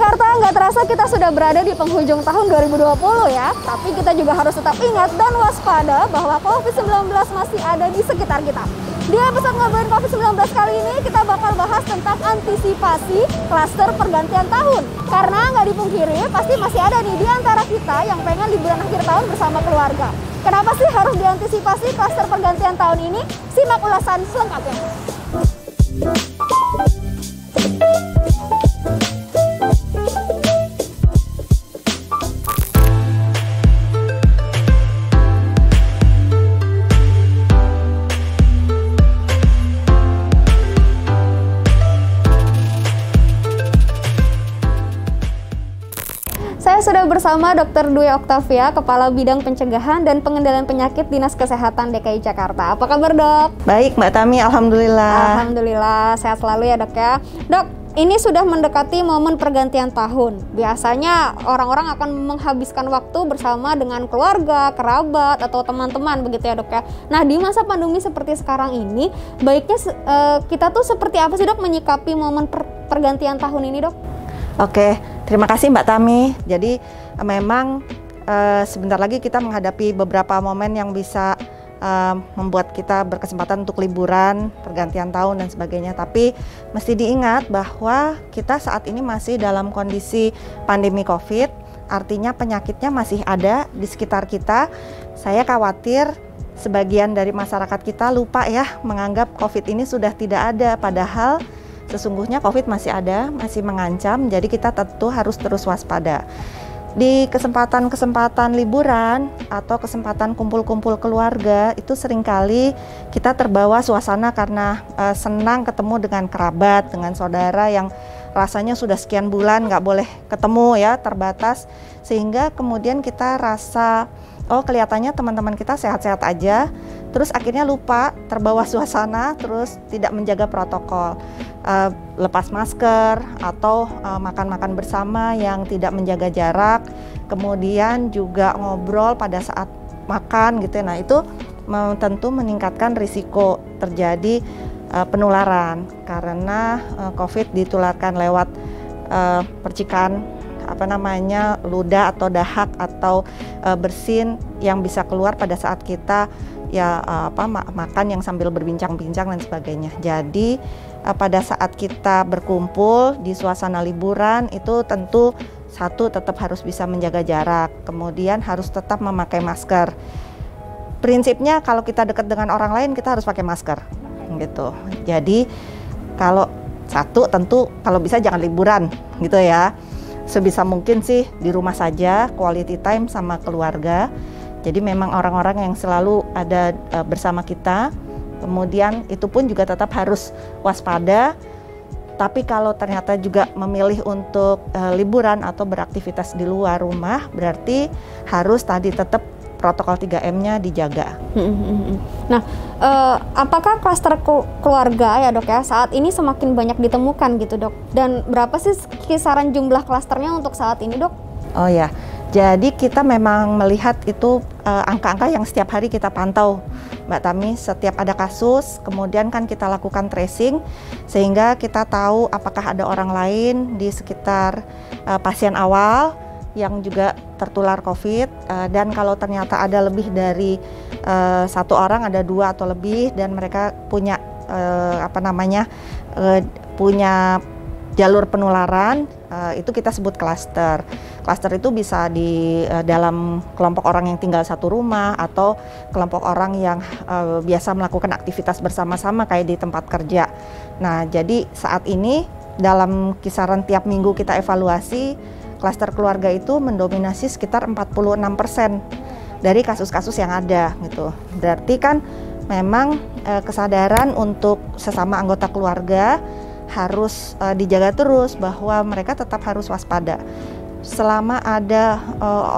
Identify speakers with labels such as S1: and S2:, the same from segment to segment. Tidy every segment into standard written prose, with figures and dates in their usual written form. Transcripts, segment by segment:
S1: Jakarta, nggak terasa kita sudah berada di penghujung tahun 2020 ya. Tapi kita juga harus tetap ingat dan waspada bahwa COVID-19 masih ada di sekitar kita. Di episode Ngobrolin COVID-19 kali ini kita bakal bahas tentang antisipasi klaster pergantian tahun. Karena nggak dipungkiri, pasti masih ada nih di antara kita yang pengen liburan akhir tahun bersama keluarga. Kenapa sih harus diantisipasi klaster pergantian tahun ini? Simak ulasan selengkapnya. Saya sudah bersama Dr. Dwi Oktavia, Kepala Bidang Pencegahan dan Pengendalian Penyakit Dinas Kesehatan DKI Jakarta. Apa kabar, Dok?
S2: Baik, Mbak Tami, alhamdulillah.
S1: Alhamdulillah, sehat selalu ya, Dok ya. Dok, ini sudah mendekati momen pergantian tahun. Biasanya orang-orang akan menghabiskan waktu bersama dengan keluarga, kerabat, atau teman-teman begitu ya, Dok ya. Nah, di masa pandemi seperti sekarang ini, baiknya kita tuh seperti apa sih, Dok, menyikapi momen pergantian tahun ini, Dok?
S2: Oke, terima kasih Mbak Tami. Jadi memang sebentar lagi kita menghadapi beberapa momen yang bisa membuat kita berkesempatan untuk liburan, pergantian tahun dan sebagainya. Tapi mesti diingat bahwa kita saat ini masih dalam kondisi pandemi COVID, artinya penyakitnya masih ada di sekitar kita. Saya khawatir sebagian dari masyarakat kita lupa ya, menganggap COVID ini sudah tidak ada, padahal sesungguhnya COVID masih ada, masih mengancam, jadi kita tentu harus terus waspada. Di kesempatan-kesempatan liburan atau kesempatan kumpul-kumpul keluarga, itu seringkali kita terbawa suasana karena senang ketemu dengan kerabat, dengan saudara yang rasanya sudah sekian bulan nggak boleh ketemu ya, terbatas, sehingga kemudian kita rasa, oh kelihatannya teman-teman kita sehat-sehat aja, terus akhirnya lupa, terbawa suasana, terus tidak menjaga protokol. Lepas masker atau makan-makan bersama yang tidak menjaga jarak, kemudian juga ngobrol pada saat makan gitu. Nah, itu tentu meningkatkan risiko terjadi penularan karena COVID ditularkan lewat percikan ludah atau dahak atau bersin yang bisa keluar pada saat kita makan yang sambil berbincang-bincang dan sebagainya. Jadi pada saat kita berkumpul di suasana liburan itu tentu satu, tetap harus bisa menjaga jarak, kemudian harus tetap memakai masker. Prinsipnya kalau kita dekat dengan orang lain kita harus pakai masker gitu. Jadi kalau satu, tentu kalau bisa jangan liburan gitu ya. Sebisa mungkin sih di rumah saja, quality time sama keluarga. Jadi memang orang-orang yang selalu ada bersama kita. Kemudian itu pun juga tetap harus waspada. Tapi kalau ternyata juga memilih untuk liburan atau beraktivitas di luar rumah, berarti harus tadi tetap protokol 3M-nya dijaga.
S1: Nah, apakah klaster keluarga ya, Dok ya, saat ini semakin banyak ditemukan gitu, Dok? Dan berapa sih kisaran jumlah klasternya untuk saat ini, Dok?
S2: Oh ya, jadi kita memang melihat itu angka-angka yang setiap hari kita pantau, Mbak Tami. Setiap ada kasus, kemudian kan kita lakukan tracing sehingga kita tahu apakah ada orang lain di sekitar pasien awal yang juga tertular COVID, dan kalau ternyata ada lebih dari satu orang, ada dua atau lebih, dan mereka punya punya jalur penularan, itu kita sebut klaster. Klaster itu bisa di dalam kelompok orang yang tinggal satu rumah atau kelompok orang yang biasa melakukan aktivitas bersama-sama kayak di tempat kerja. Nah, jadi saat ini dalam kisaran tiap minggu kita evaluasi, klaster keluarga itu mendominasi sekitar 46% dari kasus-kasus yang ada gitu. Berarti kan memang kesadaran untuk sesama anggota keluarga harus dijaga terus, bahwa mereka tetap harus waspada. Selama ada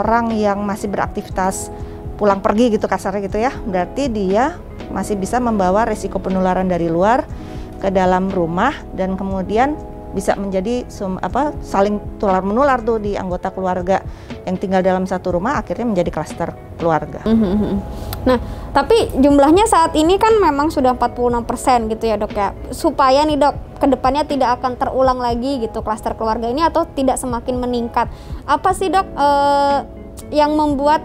S2: orang yang masih beraktivitas pulang pergi gitu kasarnya gitu ya, berarti dia masih bisa membawa risiko penularan dari luar ke dalam rumah, dan kemudian bisa menjadi saling tular menular tuh di anggota keluarga yang tinggal dalam satu rumah, akhirnya menjadi klaster keluarga.
S1: Nah, tapi jumlahnya saat ini kan memang sudah 46% gitu ya dok ya. Supaya nih dok, kedepannya tidak akan terulang lagi gitu klaster keluarga ini atau tidak semakin meningkat. Apa sih dok yang membuat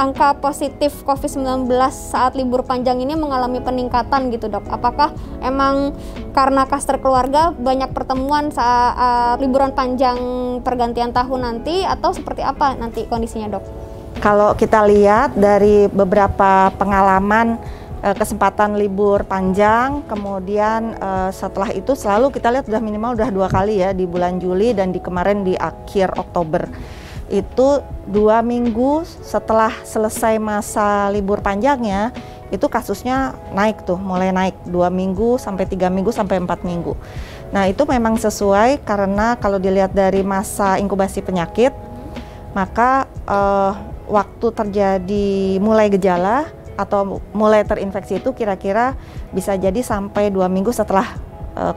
S1: angka positif COVID-19 saat libur panjang ini mengalami peningkatan gitu dok? Apakah emang karena klaster keluarga banyak pertemuan saat liburan panjang pergantian tahun nanti atau seperti apa nanti kondisinya dok?
S2: Kalau kita lihat dari beberapa pengalaman kesempatan libur panjang, kemudian setelah itu selalu kita lihat udah minimal udah 2 kali ya, di bulan Juli dan di kemarin di akhir Oktober. Itu 2 minggu setelah selesai masa libur panjangnya, itu kasusnya naik tuh, mulai naik 2 minggu sampai 3 minggu sampai 4 minggu. Nah itu memang sesuai karena kalau dilihat dari masa inkubasi penyakit, maka waktu terjadi mulai gejala atau mulai terinfeksi itu kira-kira bisa jadi sampai 2 minggu setelah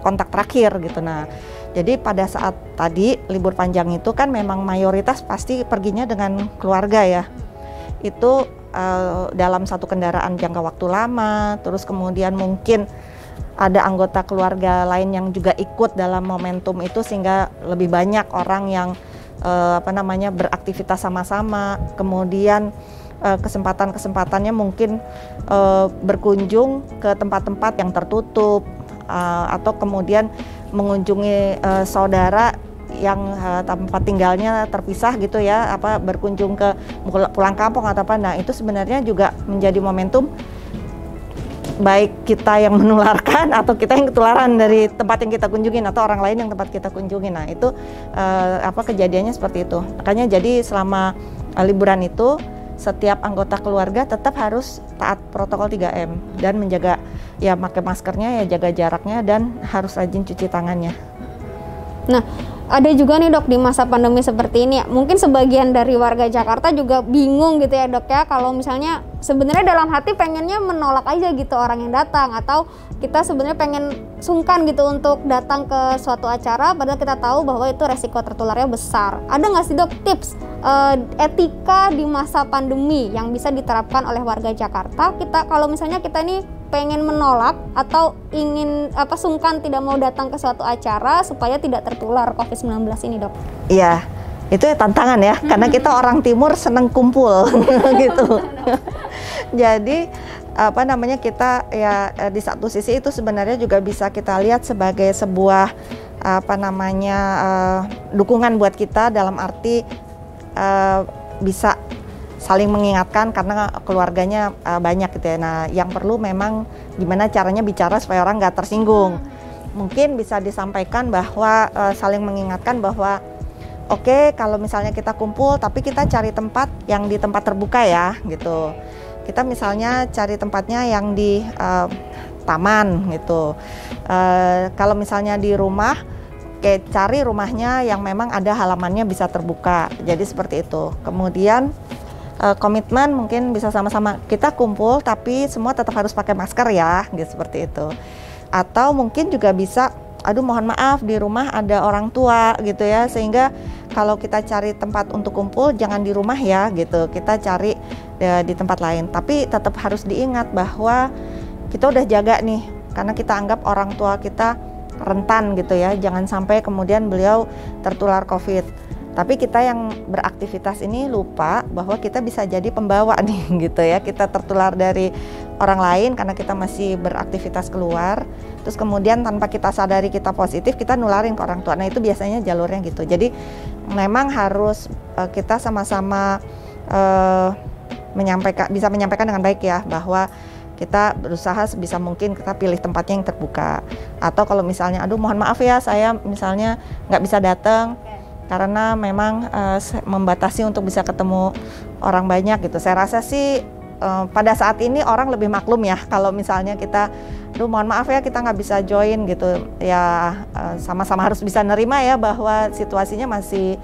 S2: kontak terakhir gitu. Nah, jadi pada saat tadi libur panjang itu kan memang mayoritas pasti perginya dengan keluarga ya. Itu dalam satu kendaraan jangka waktu lama, terus kemudian mungkin ada anggota keluarga lain yang juga ikut dalam momentum itu sehingga lebih banyak orang yang beraktivitas sama-sama, kemudian kesempatan-kesempatannya mungkin berkunjung ke tempat-tempat yang tertutup atau kemudian mengunjungi saudara yang tempat tinggalnya terpisah gitu ya, berkunjung ke pulang kampung atau apa. Nah itu sebenarnya juga menjadi momentum baik kita yang menularkan atau kita yang ketularan dari tempat yang kita kunjungin atau orang lain yang tempat kita kunjungin. Nah itu kejadiannya seperti itu. Makanya jadi selama liburan itu setiap anggota keluarga tetap harus taat protokol 3M dan menjaga ya, pakai maskernya ya, jaga jaraknya, dan harus rajin cuci tangannya.
S1: Nah, ada juga nih dok di masa pandemi seperti ini, mungkin sebagian dari warga Jakarta juga bingung gitu ya dok ya, kalau misalnya sebenarnya dalam hati pengennya menolak aja gitu orang yang datang, atau kita sebenarnya pengen sungkan gitu untuk datang ke suatu acara padahal kita tahu bahwa itu resiko tertularnya besar. Ada nggak sih dok tips etika di masa pandemi yang bisa diterapkan oleh warga Jakarta, kita kalau misalnya kita ini pengen menolak atau ingin sungkan tidak mau datang ke suatu acara supaya tidak tertular COVID-19 ini dok?
S2: Iya, itu ya tantangan ya, karena kita orang timur seneng kumpul gitu. Jadi kita ya di satu sisi itu sebenarnya juga bisa kita lihat sebagai sebuah dukungan buat kita, dalam arti bisa saling mengingatkan karena keluarganya banyak gitu ya. Nah, yang perlu memang gimana caranya bicara supaya orang nggak tersinggung. Mungkin bisa disampaikan bahwa saling mengingatkan bahwa oke, kalau misalnya kita kumpul tapi kita cari tempat yang di tempat terbuka ya gitu. Kita misalnya cari tempatnya yang di taman gitu. Kalau misalnya di rumah, cari rumahnya yang memang ada halamannya bisa terbuka. Jadi seperti itu. Kemudian komitmen mungkin bisa sama-sama kita kumpul tapi semua tetap harus pakai masker ya, gitu, seperti itu. Atau mungkin juga bisa, mohon maaf di rumah ada orang tua gitu ya, sehingga kalau kita cari tempat untuk kumpul jangan di rumah ya gitu, kita cari di tempat lain. Tapi tetap harus diingat bahwa kita udah jaga nih, karena kita anggap orang tua kita rentan gitu ya, jangan sampai kemudian beliau tertular COVID. Tapi kita yang beraktivitas ini lupa bahwa kita bisa jadi pembawa nih gitu ya. Kita tertular dari orang lain karena kita masih beraktivitas keluar. Terus kemudian tanpa kita sadari kita positif, kita nularin ke orang tua. Nah itu biasanya jalurnya gitu. Jadi memang harus kita sama-sama bisa menyampaikan dengan baik ya, bahwa kita berusaha sebisa mungkin kita pilih tempatnya yang terbuka. Atau kalau misalnya, mohon maaf ya saya misalnya nggak bisa datang karena memang membatasi untuk bisa ketemu orang banyak gitu. Saya rasa sih pada saat ini orang lebih maklum ya, kalau misalnya kita, mohon maaf ya kita nggak bisa join gitu ya, sama-sama harus bisa nerima ya bahwa situasinya masih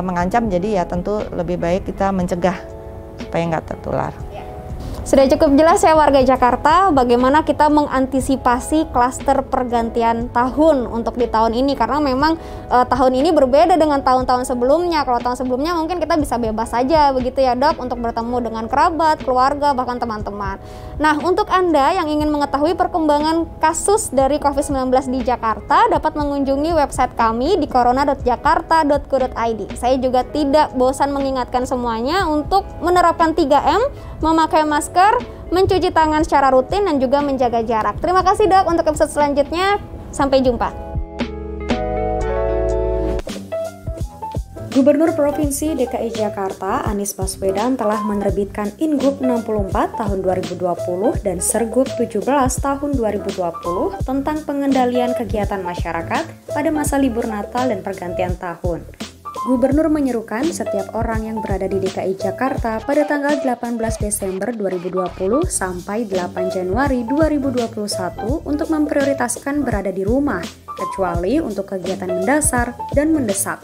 S2: mengancam. Jadi ya tentu lebih baik kita mencegah supaya nggak tertular.
S1: Sudah cukup jelas ya warga Jakarta bagaimana kita mengantisipasi klaster pergantian tahun untuk di tahun ini, karena memang tahun ini berbeda dengan tahun-tahun sebelumnya. Kalau tahun sebelumnya mungkin kita bisa bebas saja begitu ya Dok untuk bertemu dengan kerabat, keluarga, bahkan teman-teman. Nah, untuk Anda yang ingin mengetahui perkembangan kasus dari COVID-19 di Jakarta dapat mengunjungi website kami di corona.jakarta.go.id. Saya juga tidak bosan mengingatkan semuanya untuk menerapkan 3M, memakai masker, mencuci tangan secara rutin, dan juga menjaga jarak. Terima kasih Dok untuk episode selanjutnya. Sampai jumpa. Gubernur Provinsi DKI Jakarta Anies Baswedan telah menerbitkan Ingup 64 tahun 2020 dan Sergup 17 tahun 2020 tentang pengendalian kegiatan masyarakat pada masa libur Natal dan pergantian tahun. Gubernur menyerukan setiap orang yang berada di DKI Jakarta pada tanggal 18 Desember 2020 sampai 8 Januari 2021 untuk memprioritaskan berada di rumah, kecuali untuk kegiatan mendasar dan mendesak.